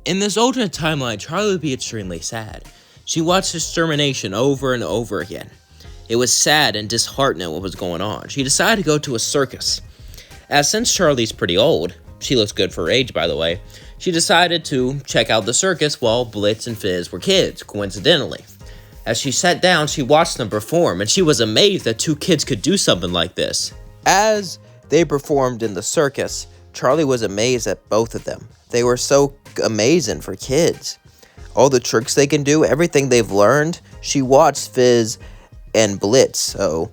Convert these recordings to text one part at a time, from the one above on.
In this alternate timeline, Charlie would be extremely sad. She watched extermination over and over again. It was sad and disheartening what was going on. She decided to go to a circus. As since Charlie's pretty old, she looks good for her age by the way, she decided to check out the circus while Blitz and Fizz were kids, coincidentally. As she sat down, she watched them perform, and she was amazed that two kids could do something like this. As they performed in the circus, Charlie was amazed at both of them. They were so amazing for kids. All the tricks they can do, everything they've learned. She watched Fizz and Blitz, so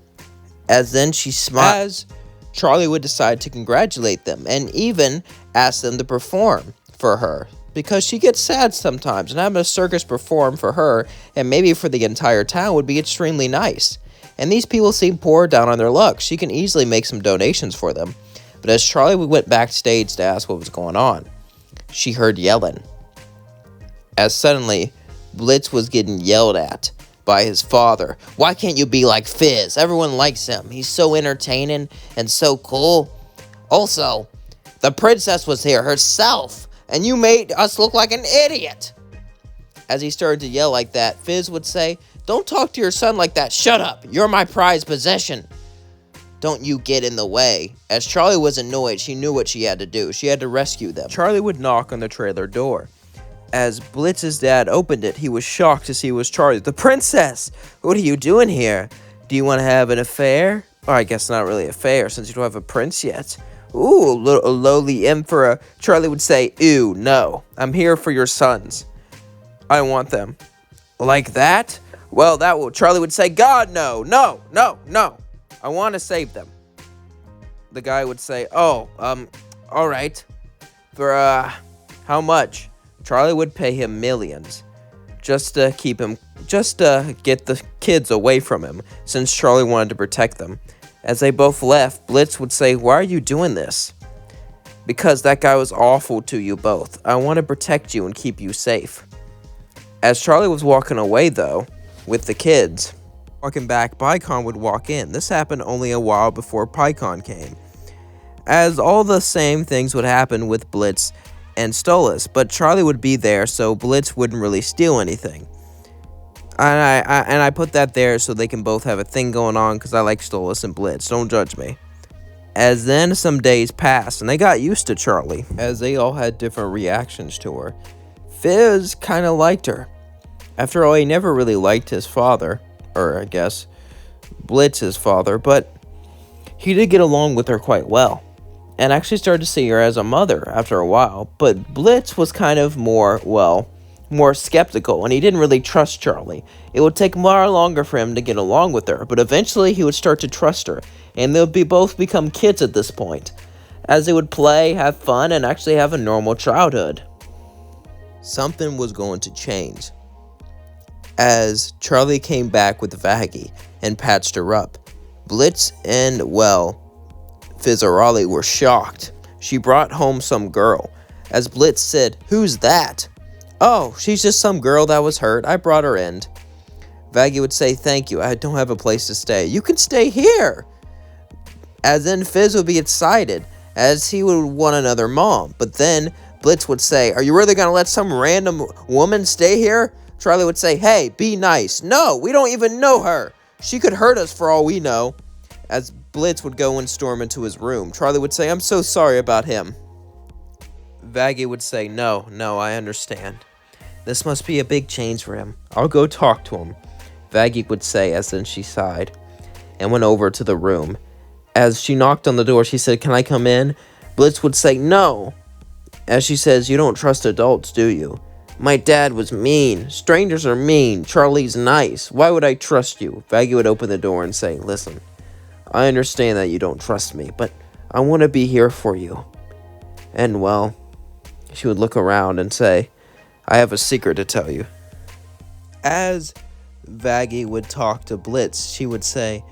as then she smiled. As Charlie would decide to congratulate them and even ask them to perform for her, because she gets sad sometimes, and having a circus perform for her and maybe for the entire town would be extremely nice. And these people seem poor, down on their luck. She can easily make some donations for them. But as Charlie went backstage to ask what was going on, she heard yelling. As suddenly, Blitz was getting yelled at by his father. Why can't you be like Fizz? Everyone likes him. He's so entertaining and so cool. Also, the princess was here herself, and you made us look like an idiot. As he started to yell like that, Fizz would say, don't talk to your son like that. Shut up. You're my prized possession. Don't you get in the way. As Charlie was annoyed, she knew what she had to do. She had to rescue them. Charlie would knock on the trailer door. As Blitz's dad opened it, he was shocked to see it was Charlie. The princess! What are you doing here? Do you want to have an affair? Or I guess not really affair, since you don't have a prince yet. Ooh, a lowly emperor. Charlie would say, ew, no. I'm here for your sons. I want them. Like that? Well, Charlie would say, God, no, no, no, no. I want to save them. The guy would say, all right. For, how much? Charlie would pay him millions just to get the kids away from him, since Charlie wanted to protect them. As they both left, Blitz would say, why are you doing this? Because that guy was awful to you both. I want to protect you and keep you safe. As Charlie was walking away, though, with the kids, walking back, PyCon would walk in. This happened only a while before PyCon came. As all the same things would happen with Blitz and Stolas, but Charlie would be there, so Blitz wouldn't really steal anything. And I put that there so they can both have a thing going on, because I like Stolas and Blitz. Don't judge me. As then some days passed, and they got used to Charlie, as they all had different reactions to her. Fizz kind of liked her. After all, he never really liked his father, or I guess Blitz's father, but he did get along with her quite well, and actually started to see her as a mother after a while. But Blitz was kind of more skeptical, and he didn't really trust Charlie. It would take more longer for him to get along with her, but eventually he would start to trust her, and they'll both become kids at this point, as they would play, have fun, and actually have a normal childhood. Something was going to change, as Charlie came back with Vaggie and patched her up. Blitz and, Fizzarolli were shocked. She brought home some girl. As Blitz said, who's that? Oh, she's just some girl that was hurt. I brought her in. Vaggie would say, thank you. I don't have a place to stay. You can stay here. As then Fizz would be excited, as he would want another mom. But then Blitz would say, are you really going to let some random woman stay here? Charlie would say, hey, be nice. No, we don't even know her. She could hurt us for all we know. As Blitz would go and storm into his room, Charlie would say, I'm so sorry about him. Vaggie would say, no, I understand. This must be a big change for him. I'll go talk to him. Vaggie would say, as then she sighed, and went over to the room. As she knocked on the door, she said, can I come in? Blitz would say, no. As she says, you don't trust adults, do you? My dad was mean. Strangers are mean. Charlie's nice. Why would I trust you? Vaggie would open the door and say, listen, I understand that you don't trust me, but I want to be here for you. And, she would look around and say, I have a secret to tell you. As Vaggie would talk to Blitz, she would say,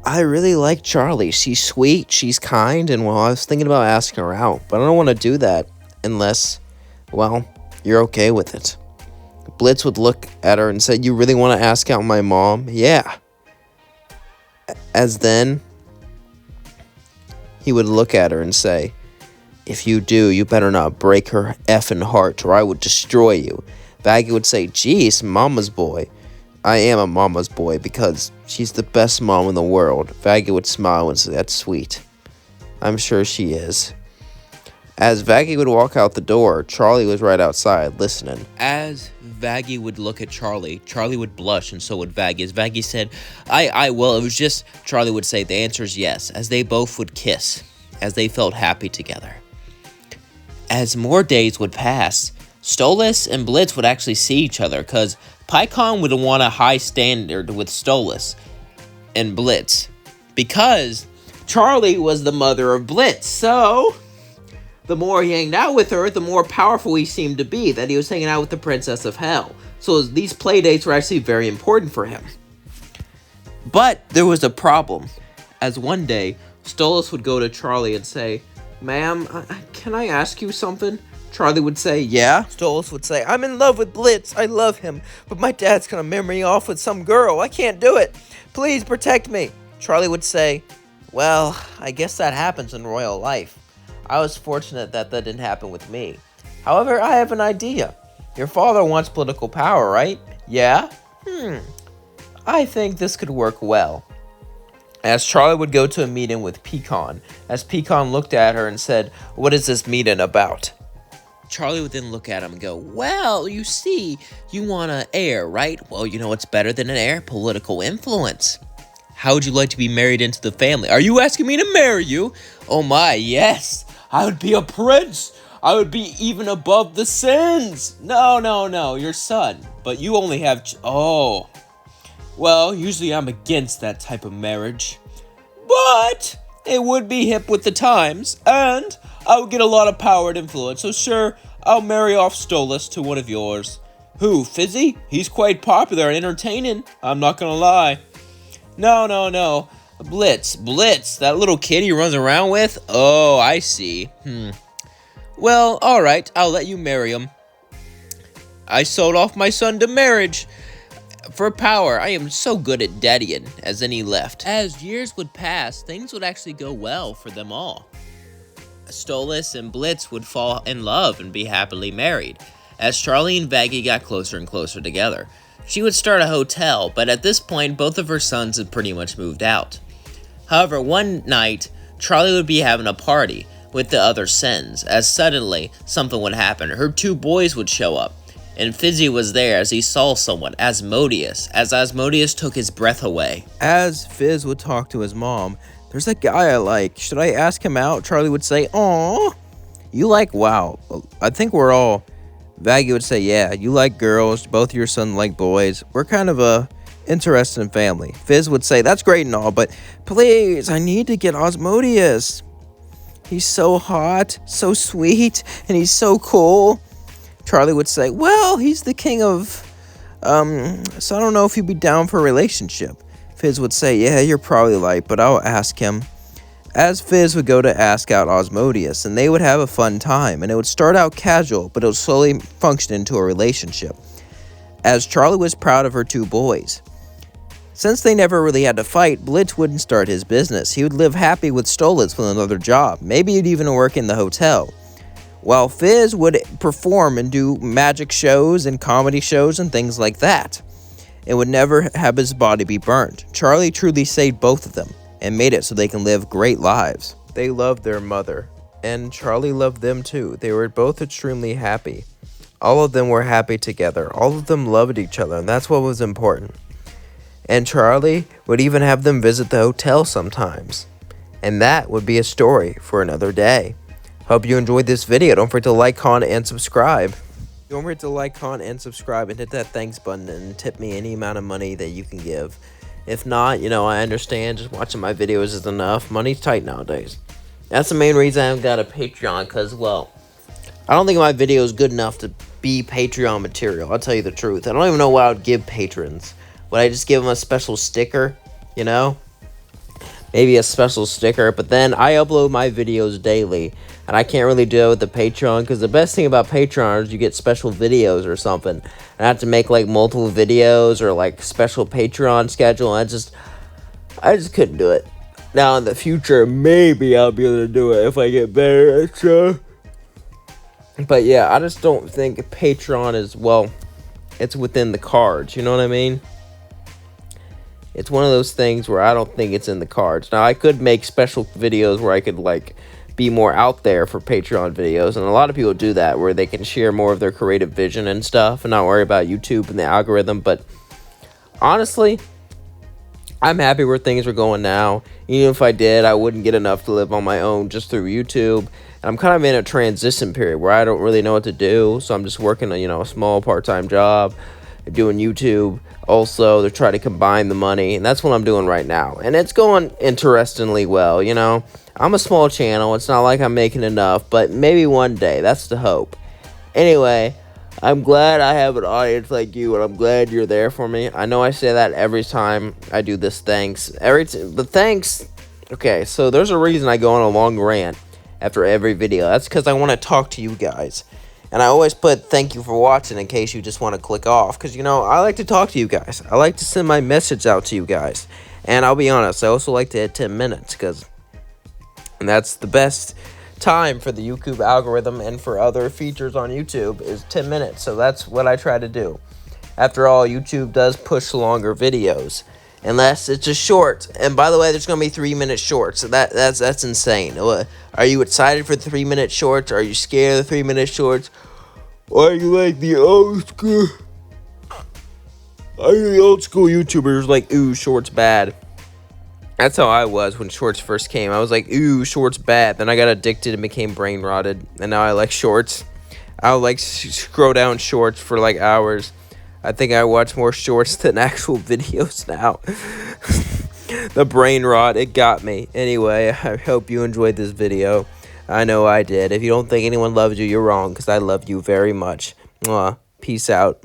I really like Charlie. She's sweet, she's kind, and, I was thinking about asking her out, but I don't want to do that unless, you're okay with it. Blitz would look at her and say, you really want to ask out my mom? Yeah. As then, he would look at her and say, If you do, you better not break her effing heart or I would destroy you. Vaggie would say, geez, mama's boy. I am a mama's boy because she's the best mom in the world. Vaggie would smile and say, that's sweet. I'm sure she is. As Vaggie would walk out the door, Charlie was right outside, listening. As Vaggie would look at Charlie, Charlie would blush, and so would Vaggie. As Vaggie said, well, it was just, Charlie would say, the answer is yes, as they both would kiss, as they felt happy together. As more days would pass, Stolas and Blitz would actually see each other, because Pycon would want a high standard with Stolas and Blitz, because Charlie was the mother of Blitz, so the more he hanged out with her, the more powerful he seemed to be, that he was hanging out with the Princess of Hell. So these play dates were actually very important for him. But there was a problem, as one day, Stolas would go to Charlie and say, ma'am, can I ask you something? Charlie would say, yeah. Stolas would say, I'm in love with Blitz, I love him, but my dad's gonna marry me off with some girl, I can't do it, please protect me. Charlie would say, well, I guess that happens in royal life. I was fortunate that didn't happen with me. However, I have an idea. Your father wants political power, right? Yeah? I think this could work well. As Charlie would go to a meeting with Pecan, as Pecan looked at her and said, what is this meeting about? Charlie would then look at him and go, well, you see, you want an heir, right? Well, you know what's better than an heir? Political influence. How would you like to be married into the family? Are you asking me to marry you? Oh my, yes. I would be a prince. I would be even above the sins. No, your son. But you only have... Oh. Well, usually I'm against that type of marriage. But it would be hip with the times. And I would get a lot of power and influence. So sure, I'll marry off Stolas to one of yours. Who, Fizzy? He's quite popular and entertaining. I'm not gonna lie. No. Blitz, that little kid he runs around with? Oh, I see. Well, alright, I'll let you marry him. I sold off my son to marriage. For power, I am so good at daddying, as then he left. As years would pass, things would actually go well for them all. Stolas and Blitz would fall in love and be happily married, as Charlie and Vaggie got closer and closer together. She would start a hotel, but at this point, both of her sons had pretty much moved out. However, one night, Charlie would be having a party with the other sons, as suddenly, something would happen. Her two boys would show up, and Fizzy was there as he saw someone, Asmodeus, as Asmodeus took his breath away. As Fizz would talk to his mom, there's a guy I like, should I ask him out? Charlie would say, aw, you like, wow, I think we're all... Vaggie would say, yeah, you like girls, both your sons like boys, we're kind of a interesting family. Fizz would say, that's great and all, but please, I need to get Asmodeus. He's so hot, so sweet, and he's so cool. Charlie would say, well, he's the king of, so I don't know if he'd be down for a relationship. Fizz would say, yeah, you're probably right, but I'll ask him. As Fizz would go to ask out Asmodeus, and they would have a fun time, and it would start out casual, but it would slowly function into a relationship, as Charlie was proud of her two boys. Since they never really had to fight, Blitz wouldn't start his business. He would live happy with Stolas with another job, maybe he'd even work in the hotel, while Fizz would perform and do magic shows and comedy shows and things like that, and would never have his body be burnt. Charlie truly saved both of them, and made it so they can live great lives. They loved their mother, and Charlie loved them too. They were both extremely happy. All of them were happy together. All of them loved each other, and that's what was important. And Charlie would even have them visit the hotel sometimes. And that would be a story for another day. Hope you enjoyed this video. Don't forget to like, comment, and subscribe. Don't forget to like, comment, and subscribe, and hit that thanks button and tip me any amount of money that you can give. If not, I understand. Just watching my videos is enough. Money's tight nowadays. That's the main reason I haven't got a Patreon, because, well, I don't think my video is good enough to be Patreon material. I'll tell you the truth. I don't even know what I would give patrons. Would I just give them a special sticker, Maybe a special sticker, but then I upload my videos daily, and I can't really do it with the Patreon, because the best thing about Patreon is you get special videos or something, and I have to make, multiple videos, or, special Patreon schedule, and I just couldn't do it. Now in the future, maybe I'll be able to do it if I get better at stuff. But yeah, I just don't think Patreon is, well, it's within the cards, you know what I mean? It's one of those things where I don't think it's in the cards. Now, I could make special videos where I could, like, be more out there for Patreon videos, and a lot of people do that, where they can share more of their creative vision and stuff, and not worry about YouTube and the algorithm. But honestly, I'm happy where things are going now. Even if I did, I wouldn't get enough to live on my own just through YouTube. And I'm kind of in a transition period where I don't really know what to do, so I'm just working a small part-time job, doing YouTube also to try to combine the money, and that's what I'm doing right now, and it's going interestingly well. I'm a small channel, it's not like I'm making enough, but maybe one day, that's the hope. Anyway, I'm glad I have an audience like you, and I'm glad you're there for me. I know I say that every time I do this thanks, but thanks. Okay, so there's a reason I go on a long rant after every video. That's because I want to talk to you guys. And I always put thank you for watching in case you just want to click off. Because, I like to talk to you guys. I like to send my message out to you guys. And I'll be honest, I also like to hit 10 minutes. And that's the best time for the YouTube algorithm and for other features on YouTube is 10 minutes. So that's what I try to do. After all, YouTube does push longer videos. Unless it's a short. And by the way, there's going to be 3-minute shorts. So that's insane. Are you excited for the 3-minute shorts? Are you scared of the 3-minute shorts? Or are you like the old school? Are you the old school YouTubers like, ooh, shorts bad? That's how I was when shorts first came. I was like, ooh, shorts bad. Then I got addicted and became brain rotted. And now I like shorts. I'll like scroll down shorts for like hours. I think I watch more shorts than actual videos now. The brain rot, it got me. Anyway, I hope you enjoyed this video. I know I did. If you don't think anyone loves you, you're wrong, because I love you very much. Peace out.